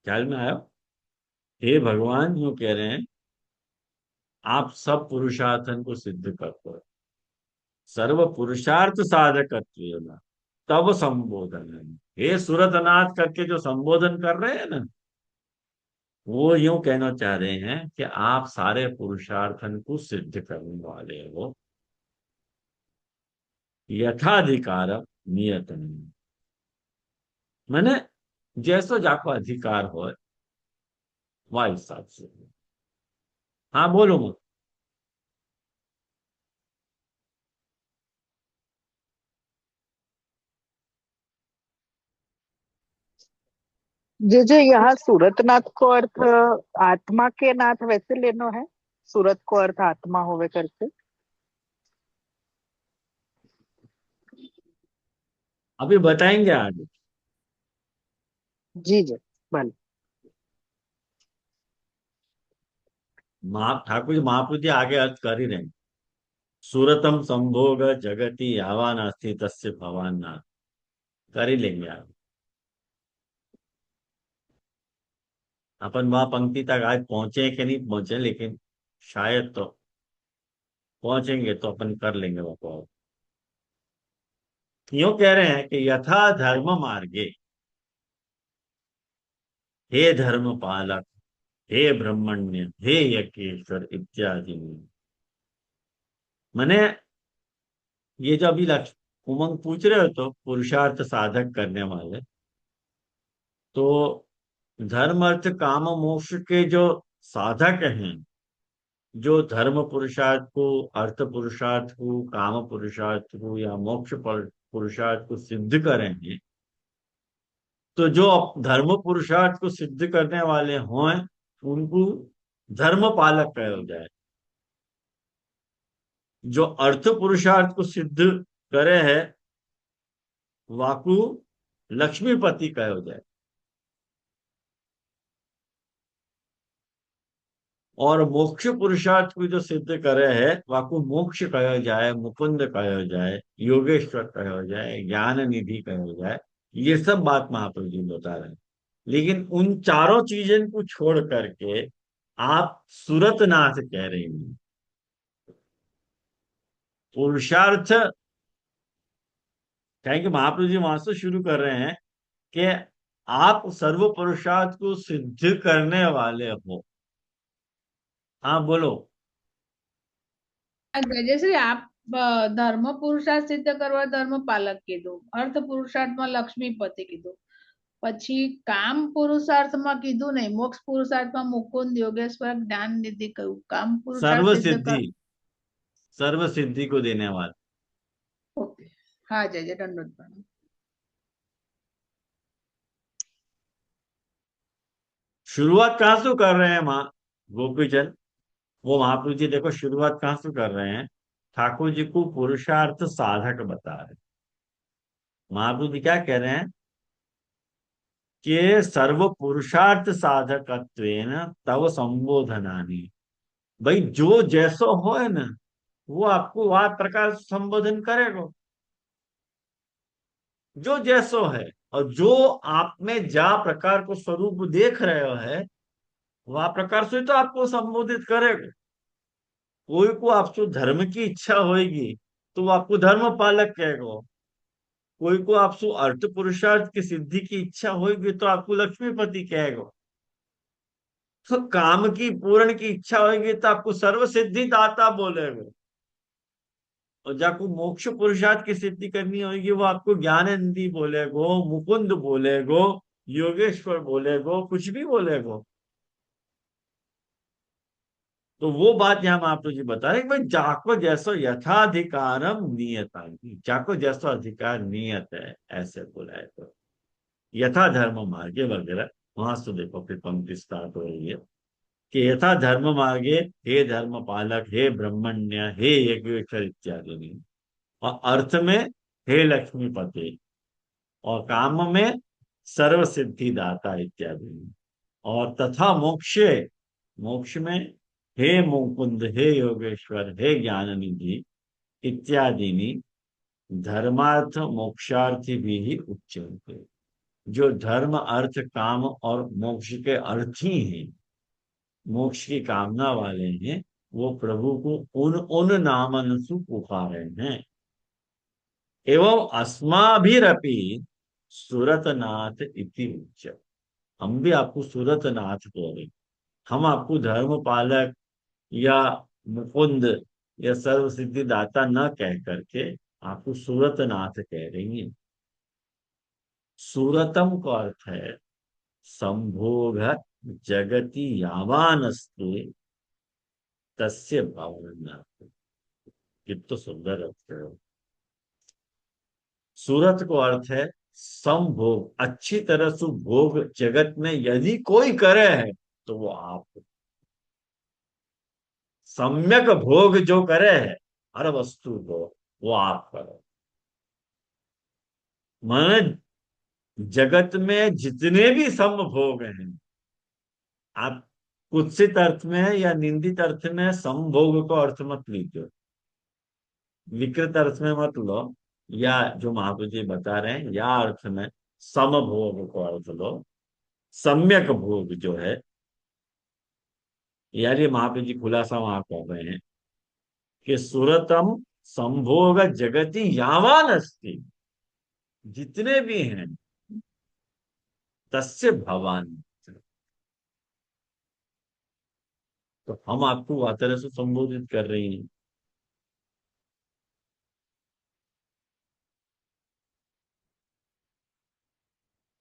ख्याल में आया? हे भगवान, यूं कह रहे हैं, आप सब पुरुषार्थन को सिद्ध करते हो, सर्व पुरुषार्थ साधकत्वेन तव संबोधन। हे सुरतनाथ करके जो संबोधन कर रहे हैं ना, वो यूं कहना चाह रहे हैं कि आप सारे पुरुषार्थन को सिद्ध करने वाले हो, यथाधिकार नियत नहीं, मैंने जैसो जाको अधिकार हो वह हिसाब से। हाँ बोलो मत। जो जो यहाँ सूरतनाथ को अर्थ आत्मा के नाथ वैसे लेनो है, सूरत को अर्थ आत्मा होवे करके। अभी बताएंगे आगे। जी जी, भले। ठाकुर जी महाप्रभु जी आगे अर्थ कर ही रहे हैं। सूरतम संभोग जगति यावान अस्ति तस्य भवान नाथ, कर ही लेंगे आगे। अपन वहां पंक्ति तक आज पहुंचे कि नहीं पहुंचे, लेकिन शायद तो पहुंचेंगे तो अपन कर लेंगे वो। यूं कह रहे हैं कि यथा धर्म मार्गे, हे धर्म पालक, हे ब्रह्मण्य, हे यज्ञेश्वर इत्यादि में। मैंने ये जो अभी लक्ष्य उमंग पूछ रहे हो, तो पुरुषार्थ साधक करने वाले, तो धर्म अर्थ काम मोक्ष के जो साधक हैं, जो धर्म पुरुषार्थ को, अर्थ पुरुषार्थ को, काम पुरुषार्थ को या मोक्ष पुरुषार्थ को सिद्ध करेंगे, तो जो धर्म पुरुषार्थ को सिद्ध करने वाले हों उनको धर्म पालक कहा जाए। जो अर्थ पुरुषार्थ को सिद्ध करे है वाकु लक्ष्मीपति कहो जाए, और मोक्ष पुरुषार्थ को जो सिद्ध करे है वाकु मोक्ष कहो जाए, मुकुंद कहो जाए, योगेश्वर कहो जाए, ज्ञान निधि कहो जाए। ये सब बात महाप्रभु जी बता रहे हैं। लेकिन उन चारों चीजों को छोड़ करके आप सूरतनाथ कह रहे हैं। पुरुषार्थ कहेंगे, महाप्रभु जी वहां से शुरू कर रहे हैं कि आप सर्व पुरुषार्थ को सिद्ध करने वाले हो। हाँ बोलो। जयश्री, आप ધર્મ પુરુષાર્થ સિદ્ધ કરવા ધર્મ પાલક કીધું, અર્થ પુરુષાર્થમાં લક્ષ્મીપતિ કીધું, પછી કામ પુરુષાર્થમાં કીધું નહીં, મોક્ષ પુરુષાર્થમાં મુકુંદ યોગેશ્વર જ્ઞાન નિધિ કહ્યું. કામ सर्व પુરુષાર્થ સિદ્ધ सिद्धि, सर्व सिद्धि को देने वाला। ઓકે, હા જય જય દંડોત પ્રણામ. शुरुआत कहाँ से कर रहे हैं माँ गोपीचंद? वो महाप्रभु जी देखो शुरुआत कहाँ से कर रहे हैं, ठाकुर जी को पुरुषार्थ साधक बता रहे हैं। महाप्रभु जी क्या कह रहे हैं कि सर्व पुरुषार्थ साधकत्वेन तव संबोधनानि। भाई जो जैसो हो है ना, वो आपको वह प्रकार से संबोधन करेगा, जो जैसो है। और जो आप में जा प्रकार को स्वरूप देख रहे हो है, वह प्रकार से तो आपको संबोधित करेगा। कोई को आपसे धर्म की इच्छा होगी तो वो आपको धर्म पालक कहेगा, कोई को आपसे अर्थ पुरुषार्थ की सिद्धि की इच्छा होगी तो आपको लक्ष्मीपति कहेगा, तो काम की पूर्ण की इच्छा होगी तो आपको सर्व सिद्धि दाता बोलेगा, और जाको मोक्ष पुरुषार्थ की सिद्धि करनी होगी वो आपको ज्ञाननिधि बोलेगो, मुकुंद बोलेगो, योगेश्वर बोलेगो, कुछ भी बोलेगो। तो वो बात यहाँ महाप्रभु जी बता रहे भाई जाको जैसो यथाधिकारम नियता, जाको जैसो अधिकार नियत है ऐसे बोला है। तो यथा धर्म मार्गे वगैरह वहां से देखो फिर पंक्ति स्टार्ट हो रही है कि यथा धर्म मार्गे हे धर्म पालक, हे ब्रह्मण्य, हे यज्ञेश्वर इत्यादि। और अर्थ में हे लक्ष्मीपति, और काम में सर्व सिद्धि दाता इत्यादि। और तथा मोक्षे, मोक्ष में हे मुकुंद, हे योगेश्वर, हे ज्ञान निधि इत्यादि धर्मार्थ मोक्षार्थी भी ही उच्चते। जो धर्म अर्थ काम और मोक्ष के अर्थी हैं, मोक्ष की कामना वाले हैं, वो प्रभु को उन उन नामन से पुकारे हैं। एवं अस्माभिरपि सुरतनाथ इति उच्च, हम भी आपको सुरतनाथ कहें, हम आपको धर्म पालक या मुकुंद या सर्व सिद्धि दाता न कह करके आपको सूरतनाथ कह रही है। सूरतम का अर्थ है संभोग जगति यावानस्ते तस्य भावनार्थ। कितना सुंदर अर्थ है। सूरत को अर्थ है संभोग, अच्छी तरह से भोग जगत में यदि कोई करे है तो वो आप। सम्यक भोग जो करे है हर वस्तु को, वो आप करो। मन जगत में जितने भी समभोग हैं, आप कुत्सित अर्थ में या निंदित अर्थ में समभोग को अर्थ मत लीजिए, विकृत अर्थ में मत लो, या जो महाप्रभु जी बता रहे हैं या अर्थ में समभोग को अर्थ लो। सम्यक भोग जो है, यार ये महाप्रभु जी खुलासा वहां कह रहे हैं कि सुरतम संभोग जगति यावान अस्ति, जितने भी हैं तस्य भवान। तो हम आपको वह तरह से संबोधित कर रही हैं।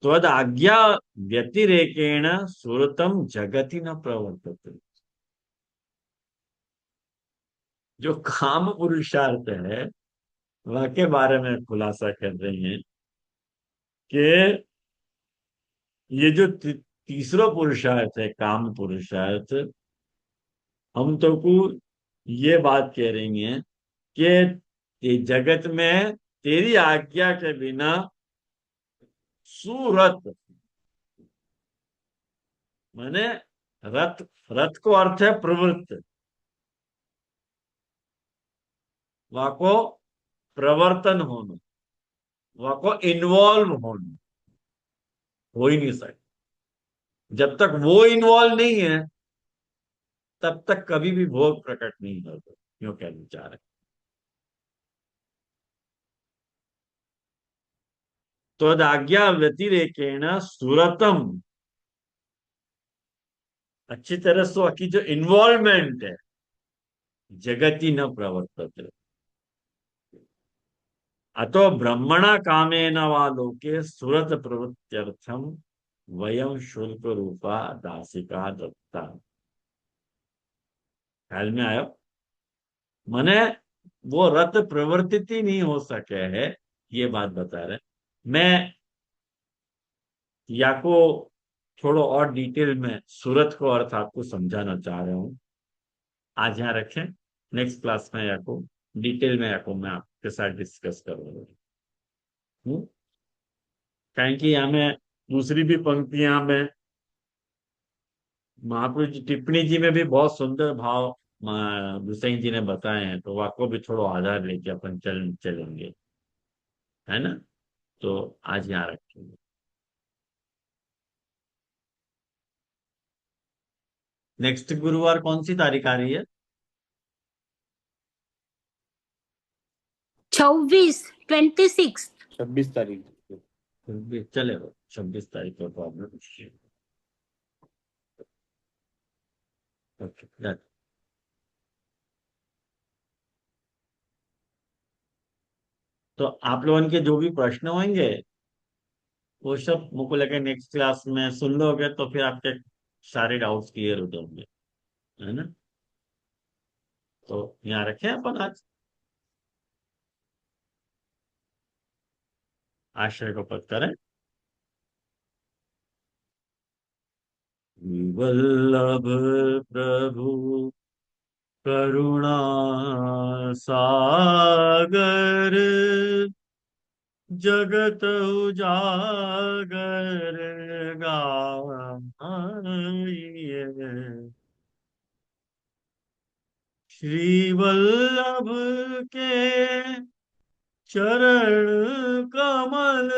त्वद आज्ञा व्यतिरेकेण सुरतम जगति न प्रवर्तते। जो काम पुरुषार्थ है वह के बारे में खुलासा कर रही हैं कि ये जो तीसरा पुरुषार्थ है काम पुरुषार्थ, हम तो को ये बात कह रही हैं कि ये जगत में तेरी आज्ञा के बिना सुरत, माने रथ, रथ को अर्थ है प्रवृत्त, वहां को प्रवर्तन होना, वहां को इन्वॉल्व होना हो ही नहीं सकता। जब तक वो इन्वॉल्व नहीं है तब तक कभी भी भोग प्रकट नहीं होता। क्यों कहना चाह रहे? तो आज्ञा व्यतिरेकेण सुरतम, अच्छी तरह से की जो इन्वॉल्वमेंट है, जगति न प्रवर्तते, अतो ब्रह्मणा कामेन वा लोके सुरत प्रवृत्त्यर्थम वयम शुल्क रूपा दासिका दत्ता। ख्याल में आयो? मने वो रत प्रवर्तित ही नहीं हो सके है, ये बात बता रहे। मैं या को थोड़ो और डिटेल में सूरत को अर्थ आपको समझाना चाह रहा हूं। आज यहाँ रखें, नेक्स्ट क्लास में या को डिटेल में या को मैं आपके साथ डिस्कस करूंगा। कारण कि यहाँ में दूसरी भी पंक्तियां में महापुरुष जी टिप्पणी जी में भी बहुत सुंदर भाव गुसाई जी ने बताए हैं, तो आपको भी थोड़ा आधार लेके अपन चलेंगे, है ना? तो आज यहाँ रखेंगे। नेक्स्ट गुरुवार कौन सी तारीख आ रही है? 26 26 तारीख। चलेगा 26 तारीख को प्रॉब्लम। Okay, done. तो आप लोगों के जो भी प्रश्न होंगे वो सब मुझको लगे नेक्स्ट क्लास में सुन लोगे तो फिर आपके सारे डाउट्स क्लियर हो जाएंगे, है ना? तो यहाँ रखें अपन आज आश्रय को पद करें। वल्लभ प्रभु करुणा सागर जगत उजागर गाइए। श्री वल्लभ के चरण कमल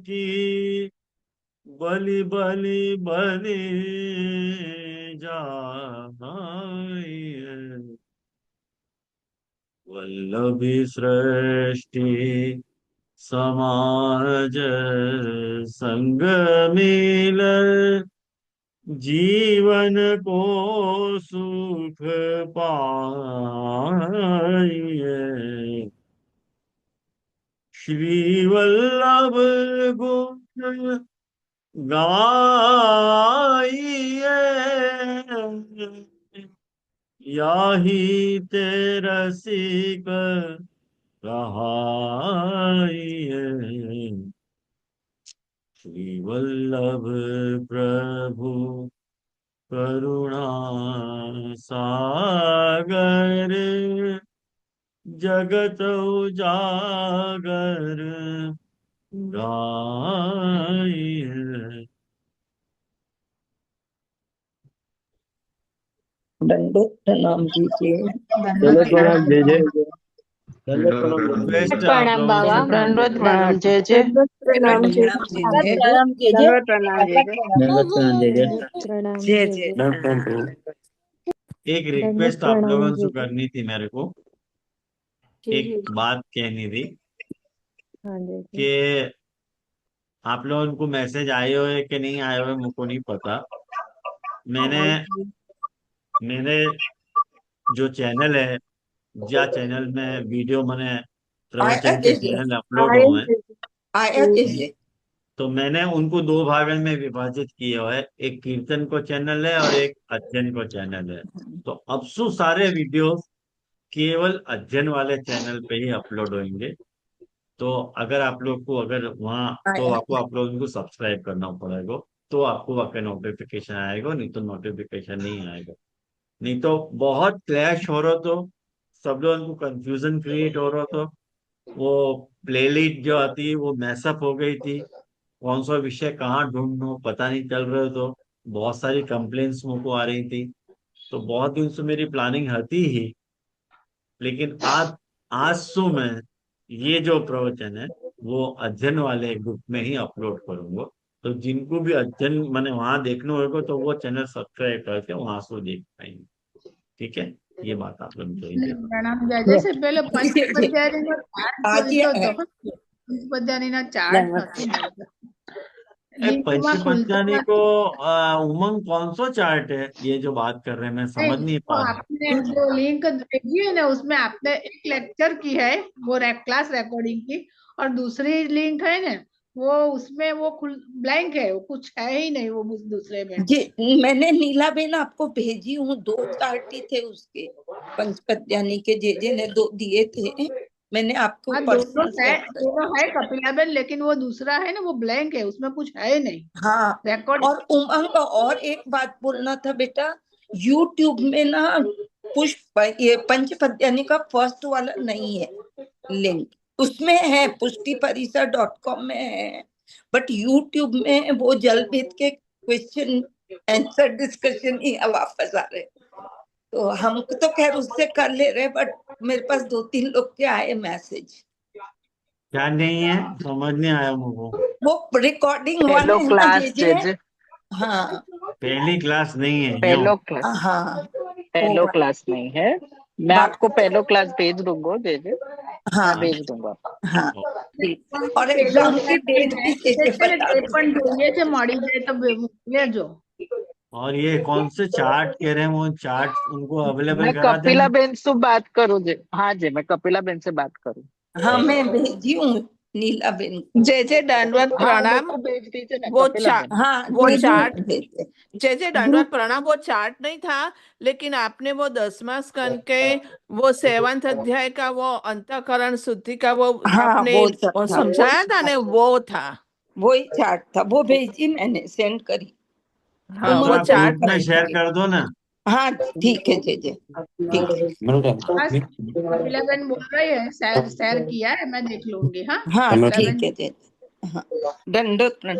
की बलि बलि बलि जाइए। वल्लभी सृष्टि समाज संग मिल जीवन को सुख पाइए। श्री वल्लभ गुण गाइए, याही ते रसिक कहाइए। श्री वल्लभ प्रभु करुणा सागर जगत उजागर गाइए। दंडोत प्रणाम कीजिए। चलो प्रणाम जय जय। चलो रिक्वेस्ट आप प्रणाम लोगों बाबा। से दंडवत प्रणाम जय जय। प्रणाम प्रणाम जय जय। दंडवत प्रणाम जय जय। दंडवत प्रणाम जय जय। प्रणाम जय जय जय। जय। एक रिक्वेस्ट आप प्रणाम लोगों जय से जय। करनी थी मेरे को, जी एक जी बात कहनी थी हाँ जय जय। कि आप लोगों को मैसेज आए हुए कि नहीं आए हुए मुझको नहीं पता। मैंने मेरे जो चैनल है, या चैनल में वीडियो मैंने प्रवचन के चैनल अपलोड हुए हैं, तो मैंने उनको दो भागों में विभाजित किए हुए है। एक कीर्तन को चैनल है और एक अध्ययन को चैनल है। तो अब सु सारे वीडियोस केवल अध्ययन वाले चैनल पे ही अपलोड होंगे। तो अगर आप लोग को अगर वहाँ तो आपको आप लोगों को सब्सक्राइब करना पड़ेगा, तो आपको वहाँ नोटिफिकेशन आएगा, नहीं तो नोटिफिकेशन नहीं आएगा। नहीं तो बहुत क्लैश हो रहा, तो सब लोगों को कंफ्यूजन क्रिएट हो रहा, तो वो प्लेलिस्ट जो आती है वो मैसअप हो गई थी, कौन सा विषय कहाँ ढूंढूं पता नहीं चल रहा, तो बहुत सारी कंप्लेन्स मुझको आ रही थी। तो बहुत दिन से मेरी प्लानिंग हती ही, लेकिन आज सु मैं ये जो प्रवचन है वो अध्ययन वाले ग्रुप में ही अपलोड करूंगा। तो जिनको भी अध्ययन मैंने वहां देखना होगा तो वो चैनल सब्सक्राइब करके वहां से देख पाएंगे। ठीक है, ये बात आप लोग कहेंगे। પ્રણામ જય જય से पहले પંચપદ્યારીનો ચાર્ટ જોઈતો હતો. પંચપદ્યારીનો ચાર્ટ નથી મળતો. लिंक में खुलता पंचपद्यानी को उमंग कौन सा चार्ट है ये जो बात कर रहे हैं, मैं समझ नहीं तो पा रहा। आपने जो लिंक भेजी है ना उसमें आपने एक लेक्चर की है वो क्लास रिकॉर्डिंग की, और दूसरी लिंक है ना वो उसमें वो ब्लैंक है, वो कुछ है ही नहीं वो दूसरे में। जी मैंने नीलाबेन आपको भेजी हूँ, 2 चार्ट ही थे उसके पंचपद्यानी के, जे ने 2 दिए थे, मैंने आपको हाँ दोनों है कपिलाबेन, लेकिन वो दूसरा है ना वो ब्लैंक है, उसमें कुछ है नहीं हाँ। रिकॉर्ड। और उमंग और एक बात बोलना था बेटा, यूट्यूब में ना पुष्प ये पंचपद्यानी का फर्स्ट वाला नहीं है लिंक, उसमें है pushtiparisa.com में है, बट यूट्यूब में वो जलभेद के क्वेश्चन आंसर डिस्कशन ही वापस आ रहे, तो हम तो खैर उससे कर ले रहे, बट मेरे पास 2-3 लोग के आए मैसेज। क्या नहीं है, समझ नहीं आया मुझको। वो रिकॉर्डिंग वाले हेलो हैं ना क्लास जे जे हाँ पहली क्लास नहीं है पेलो यूं। क्लास, हाँ पेलो क्लास नहीं है। मैं बात- आपको पेलो क्लास भेज दूंगा, जे हाँ मैं भेज दूंगा। हाँ ठीक। और एग्जाम की डेट भी जे बता दो। પણ જોઈએ છે મળી જાય તો લેજો। और ये कौन से चार्ट कह रहे हैं, वो चार्ट उनको अवेलेबल मैं करा देना। कपिला बेन से बात करूँ जे? हाँ जी, मैं कपिला बेन से बात करूँ। हाँ मैं भेजी हूँ नीलाबेन। जे दंडवत हाँ प्रणाम। मेरे को भेज दीजिए ना वो कपिला बेन। हाँ वो भेजो, चार्ट भेजो। जे दंडवत प्रणाम, वो चार्ट नहीं था, लेकिन आपने वो 10वां स्कंद के वो 7th अध्याय का वो अंतःकरण शुद्धि का वो हाँ आपने वो सब था, समझाया था ने, वो था। वही चार्ट था, वो भेजी मैंने, सेंड करी। हाँ तो वो आप चार्ट ग्रुप में नहीं शेयर था। कर दो ना। हाँ ठीक है जे ठीक है। बस कपिलाबेन बोल रही है शेयर किया है, मैं देख लूंगी। हाँ हाँ कपिलाबेन ठीक है जे हाँ दंडोत प्रणाम।